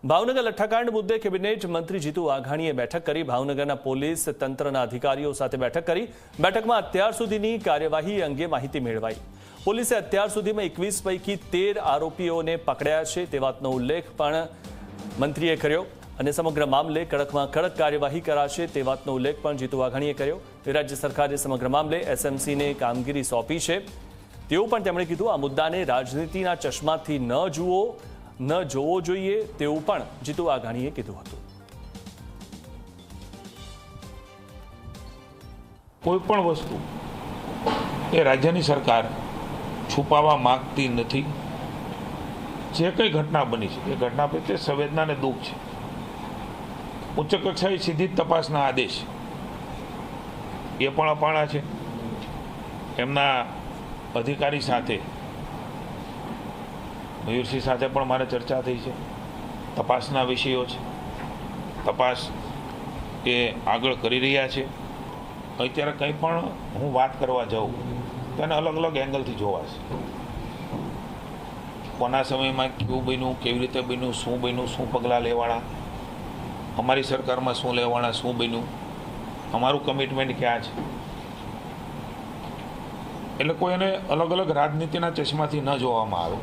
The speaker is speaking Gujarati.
ભાવનગર લઠ્ઠાકાંડ મુદ્દે કેબિનેટ મંત્રી જીતુ વાઘાણીએ બેઠક કરી ભાવનગરના પોલીસ તંત્રના અધિકારીઓ સાથે બેઠક કરી। બેઠકમાં અત્યાર સુધીની કાર્યવાહી અંગે માહિતી મેળવાઈ। પોલીસે અત્યાર સુધીમાં 21 પૈકી 13 આરોપીઓને પકડ્યા છે તે વાતનો ઉલ્લેખ પણ મંત્રીએ કર્યો અને સમગ્ર મામલે કડકમાં કડક કાર્યવાહી કરાશે તે વાતનો ઉલ્લેખ પણ જીતુ વાઘાણીએ કર્યો। રાજ્ય સરકારે સમગ્ર મામલે એસએમસીને કામગીરી સોંપી છે તેવું પણ તેમણે કીધું। આ મુદ્દાને રાજનીતિના ચશ્માથી ન જોવો જોઈએ તેવું પણ જીતુ વાઘાણીએ કીધું હતું। કોઈ પણ વસ્તુ એ રાજ્યની સરકાર છુપાવવા માંગતી નથી। જે કંઈ ઘટના બની છે એ ઘટના પ્રત્યે સંવેદના અને દુઃખ છે। ઉચ્ચ કક્ષાએ સીધી તપાસના આદેશ એ પણ અપાણા છે। એમના અધિકારી સાથે મયુરસિંહ સાથે પણ મારે ચર્ચા થઈ છે। તપાસના વિષયો છે, તપાસ એ આગળ કરી રહ્યા છે। અત્યારે કંઈ પણ હું વાત કરવા જાઉં તો એને અલગ અલગ એંગલથી જોવાશે। કોના સમયમાં કેવું બન્યું, કેવી રીતે બન્યું, શું પગલાં લેવાના, અમારી સરકારમાં શું લેવાના, શું બન્યું, અમારું કમિટમેન્ટ ક્યાં છે। એટલે કોઈ એને અલગ અલગ રાજનીતિના ચશ્માથી ન જોવામાં આવે।